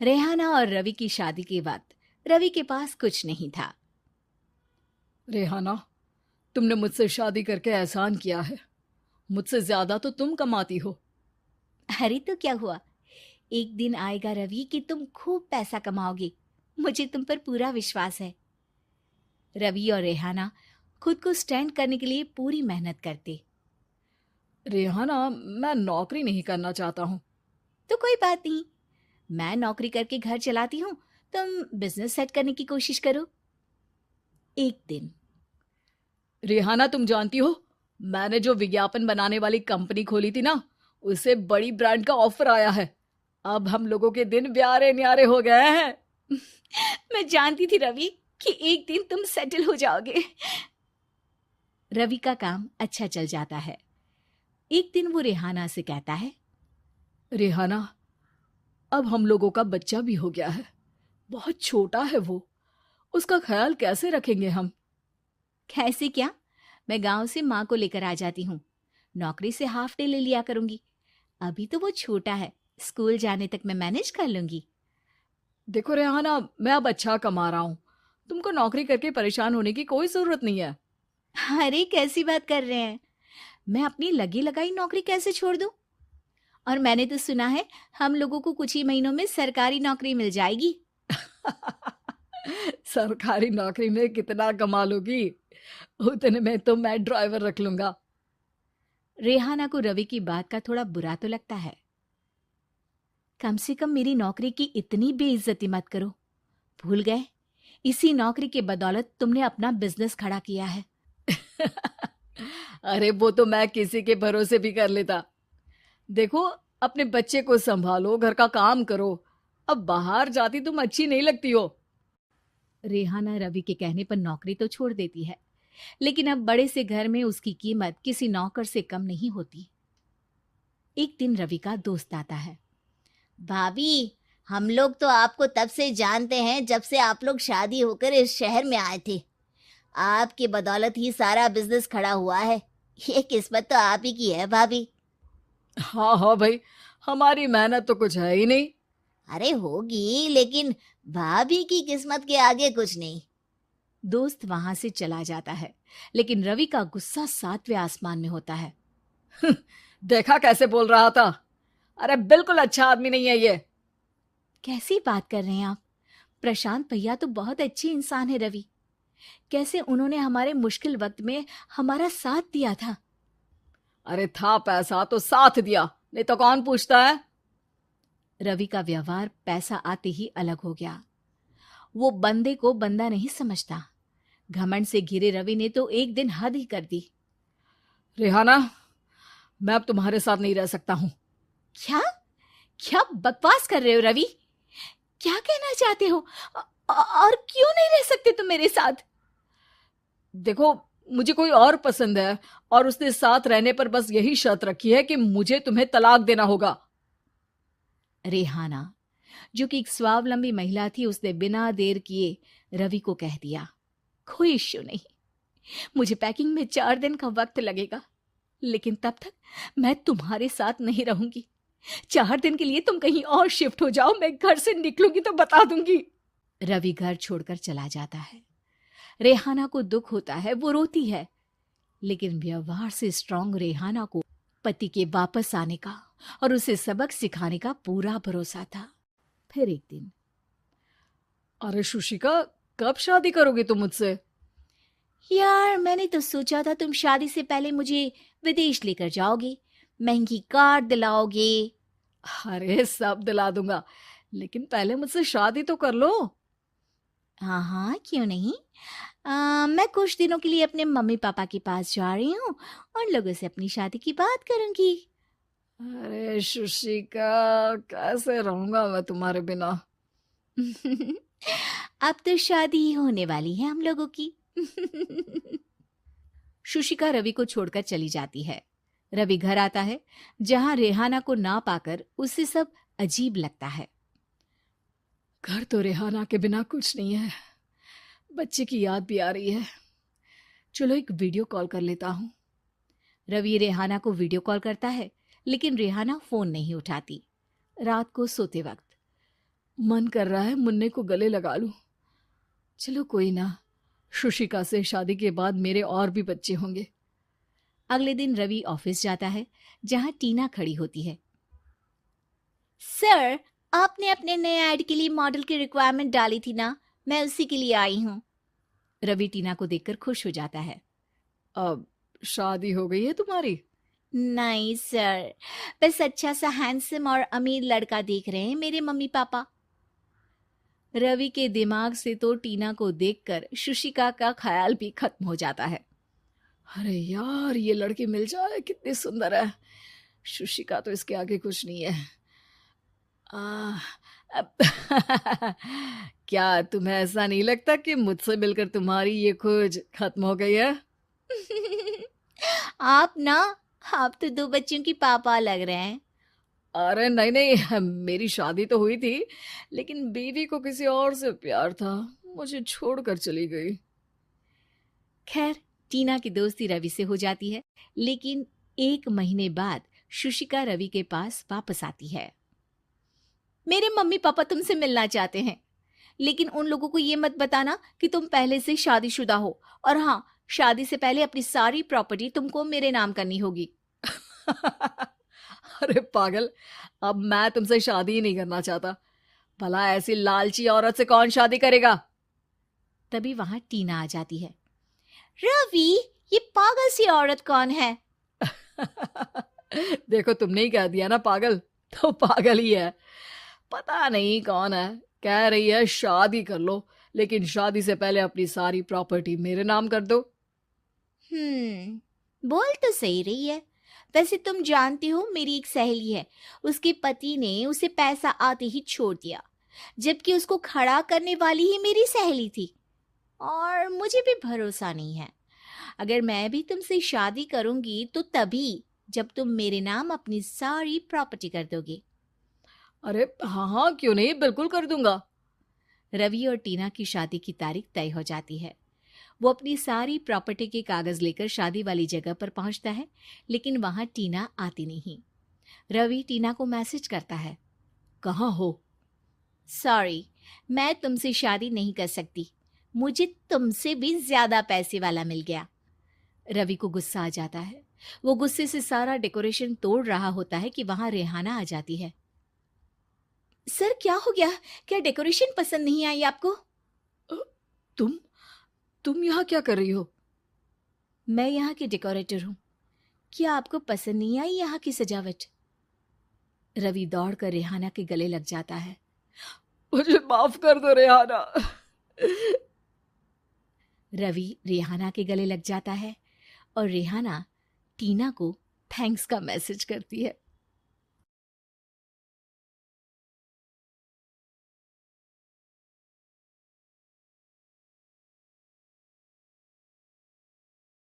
रेहाना और रवि की शादी के वक्त रवि के पास कुछ नहीं था। रेहाना, तुमने मुझसे शादी करके एहसान किया है। मुझसे ज्यादा तो तुम कमाती हो। अरे तो क्या हुआ, एक दिन आएगा रवि कि तुम खूब पैसा कमाओगे। मुझे तुम पर पूरा विश्वास है। रवि और रेहाना खुद को स्टैंड करने के लिए पूरी मेहनत करते। रेहाना, मैं नौकरी नहीं करना चाहता हूँ। तो कोई बात नहीं, मैं नौकरी करके घर चलाती हूँ, तुम बिजनेस सेट करने की कोशिश करो। एक दिन रेहाना, तुम जानती हो, मैंने जो विज्ञापन बनाने वाली कंपनी खोली थी ना, उसे बड़ी ब्रांड का ऑफर आया है। अब हम लोगों के दिन ब्यारे न्यारे हो गए हैं। मैं जानती थी रवि कि एक दिन तुम सेटल हो जाओगे। रवि का काम अच्छा चल जाता है। एक दिन वो रेहाना से कहता है, रेहाना, अब हम लोगों का बच्चा भी हो गया है। बहुत छोटा है वो। उसका ख्याल कैसे रखेंगे हम? कैसे क्या, मैं गांव से माँ को लेकर आ जाती हूँ। नौकरी से हाफ डे ले लिया करूंगी। अभी तो वो छोटा है, स्कूल जाने तक मैं मैनेज कर लूंगी। देखो रेहाना, मैं अब अच्छा कमा रहा हूँ। तुमको नौकरी करके परेशान होने की कोई जरूरत नहीं है। अरे कैसी बात कर रहे हैं, मैं अपनी लगी लगाई नौकरी कैसे छोड़ दूं? और मैंने तो सुना है हम लोगों को कुछ ही महीनों में सरकारी नौकरी मिल जाएगी। सरकारी नौकरी में कितना कमा लोगी? उतने में तो मैं ड्राइवर रख लूंगा। रेहाना को रवि की बात का थोड़ा बुरा तो लगता है। कम से कम मेरी नौकरी की इतनी बेइज्जती मत करो। भूल गए, इसी नौकरी के बदौलत तुमने अपना बिजनेस खड़ा किया है। अरे वो तो मैं किसी के भरोसे भी कर लेता। देखो, अपने बच्चे को संभालो, घर का काम करो। अब बाहर जाती तुम अच्छी नहीं लगती हो। रेहाना रवि के कहने पर नौकरी तो छोड़ देती है, लेकिन अब बड़े से घर में उसकी कीमत किसी नौकर से कम नहीं होती। एक दिन रवि का दोस्त आता है। भाभी, हम लोग तो आपको तब से जानते हैं जब से आप लोग शादी होकर इस शहर में आए थे। आपकी बदौलत ही सारा बिजनेस खड़ा हुआ है। ये किस्मत तो आप ही की है भाभी। हाँ हाँ भाई, हमारी मेहनत तो कुछ है ही नहीं। अरे होगी, लेकिन भाभी की किस्मत के आगे कुछ नहीं। दोस्त वहां से चला जाता है, लेकिन रवि का गुस्सा सातवें आसमान में होता है। देखा कैसे बोल रहा था? अरे बिल्कुल अच्छा आदमी नहीं है ये। कैसी बात कर रहे हैं आप? प्रशांत भैया तो बहुत अच्छे इंसान है रवि। कैसे उन्होंने हमारे मुश्किल वक्त में हमारा साथ दिया था। अरे था पैसा तो साथ दिया, नहीं तो कौन पूछता है? रवि का व्यवहार पैसा आते ही अलग हो गया। वो बंदे को बंदा नहीं समझता। घमंड से घिरे रवि ने तो एक दिन हद ही कर दी। रेहाना, मैं अब तुम्हारे साथ नहीं रह सकता हूँ। क्या क्या बकवास कर रहे हो रवि? क्या कहना चाहते हो? और क्यों नहीं रह सकते तुम मेरे साथ? देखो, मुझे कोई और पसंद है, और उसने साथ रहने पर बस यही शर्त रखी है कि मुझे तुम्हें तलाक देना होगा। रेहाना, जो कि एक स्वावलंबी महिला थी, उसने बिना देर किए रवि को कह दिया, कोई इश्यू नहीं, मुझे पैकिंग में 4 दिन का वक्त लगेगा, लेकिन तब तक मैं तुम्हारे साथ नहीं रहूंगी। 4 दिन के लिए तुम कहीं और शिफ्ट हो जाओ, मैं घर से निकलूंगी तो बता दूंगी। रवि घर छोड़कर चला जाता है। रेहाना को दुख होता है, वो रोती है, लेकिन व्यवहार से स्ट्रांग रेहाना को पति के वापस आने का और उसे सबक सिखाने का पूरा भरोसा था। फिर एक दिन, अरे शुशिका, कब शादी करोगे तुम मुझसे? यार मैंने तो सोचा था तुम शादी से पहले मुझे विदेश लेकर जाओगे, महंगी कार दिलाओगे। अरे सब दिला दूंगा, लेकिन पहले मुझसे शादी तो कर लो। हाँ हाँ, क्यों नहीं। मैं कुछ दिनों के लिए अपने मम्मी पापा के पास जा रही हूँ और लोगों से अपनी शादी की बात करूंगी। अरे शुशिका, कैसे रहूंगा मैं तुम्हारे बिना? अब तो शादी ही होने वाली है हम लोगों की। शुशिका रवि को छोड़कर चली जाती है। रवि घर आता है, जहां रेहाना को ना पाकर उसे सब अजीब लगता है। घर तो रेहाना के बिना कुछ नहीं है। बच्चे की याद भी आ रही है। चलो एक वीडियो कॉल कर लेता हूँ। रवि रेहाना को वीडियो कॉल करता है, लेकिन रेहाना फोन नहीं उठाती। रात को सोते वक्त मन कर रहा है मुन्ने को गले लगा लूं। चलो कोई ना, शुशिका से शादी के बाद मेरे और भी बच्चे होंगे। अगले दिन रवि ऑफिस जाता है, जहां टीना खड़ी होती है। सर, आपने अपने नए ऐड के लिए मॉडल की रिक्वायरमेंट डाली थी ना, मैं उसी के लिए आई हूँ। रवि टीना को देखकर खुश हो जाता है। अब शादी हो गई है तुम्हारी? नहीं सर, बस अच्छा सा हैंडसम और अमीर लड़का देख रहे हैं मेरे मम्मी पापा। रवि के दिमाग से तो टीना को देखकर शुशिका का ख्याल भी खत्म हो जाता है। अरे यार, ये लड़की मिल जाए कितनी सुंदर है। शुशिका तो इसके आगे कुछ नहीं है। अब क्या तुम्हें ऐसा नहीं लगता कि मुझसे मिलकर तुम्हारी ये खोज खत्म हो गई है? आप तो 2 बच्चों की पापा लग रहे हैं। अरे नहीं नहीं, मेरी शादी तो हुई थी, लेकिन बीवी को किसी और से प्यार था, मुझे छोड़कर चली गई। खैर, टीना की दोस्ती रवि से हो जाती है, लेकिन 1 महीने बाद शुशिका रवि के पास वापस आती है। मेरे मम्मी पापा तुमसे मिलना चाहते हैं, लेकिन उन लोगों को ये मत बताना कि तुम पहले से शादीशुदा हो, और हाँ, शादी से पहले अपनी सारी प्रॉपर्टी तुमको मेरे नाम करनी होगी। अरे पागल, अब मैं तुमसे शादी ही नहीं करना चाहता। भला ऐसी लालची औरत से कौन शादी करेगा? तभी वहां टीना आ जाती है। रवि, ये पागल सी औरत कौन है? देखो, तुमने ही कह दिया ना पागल, तो पागल ही है। पता नहीं कौन है, कह रही है शादी कर लो, लेकिन शादी से पहले अपनी सारी प्रॉपर्टी मेरे नाम कर दो। बोल तो सही रही है। वैसे तुम जानती हो, मेरी एक सहेली है, उसके पति ने उसे पैसा आते ही छोड़ दिया, जबकि उसको खड़ा करने वाली ही मेरी सहेली थी। और मुझे भी भरोसा नहीं है। अगर मैं भी तुमसे शादी करूंगी तो तभी जब तुम मेरे नाम अपनी सारी प्रॉपर्टी कर दोगे। अरे हाँ हाँ, क्यों नहीं, बिल्कुल कर दूंगा। रवि और टीना की शादी की तारीख तय हो जाती है। वो अपनी सारी प्रॉपर्टी के कागज लेकर शादी वाली जगह पर पहुंचता है, लेकिन वहां टीना आती नहीं। रवि टीना को मैसेज करता है। कहाँ हो? सॉरी, मैं तुमसे शादी नहीं कर सकती, मुझे तुमसे भी ज्यादा पैसे वाला मिल गया। रवि को गुस्सा आ जाता है। वो गुस्से से सारा डेकोरेशन तोड़ रहा होता है कि वहां रेहाना आ जाती है। सर, क्या हो गया? क्या डेकोरेशन पसंद नहीं आई आपको? तुम यहाँ क्या कर रही हो? मैं यहाँ की डेकोरेटर हूँ। क्या आपको पसंद नहीं आई यहाँ की सजावट? रवि दौड़कर रेहाना के गले लग जाता है। मुझे माफ कर दो रेहाना। रवि रेहाना के गले लग जाता है और रेहाना टीना को थैंक्स का मैसेज करती है।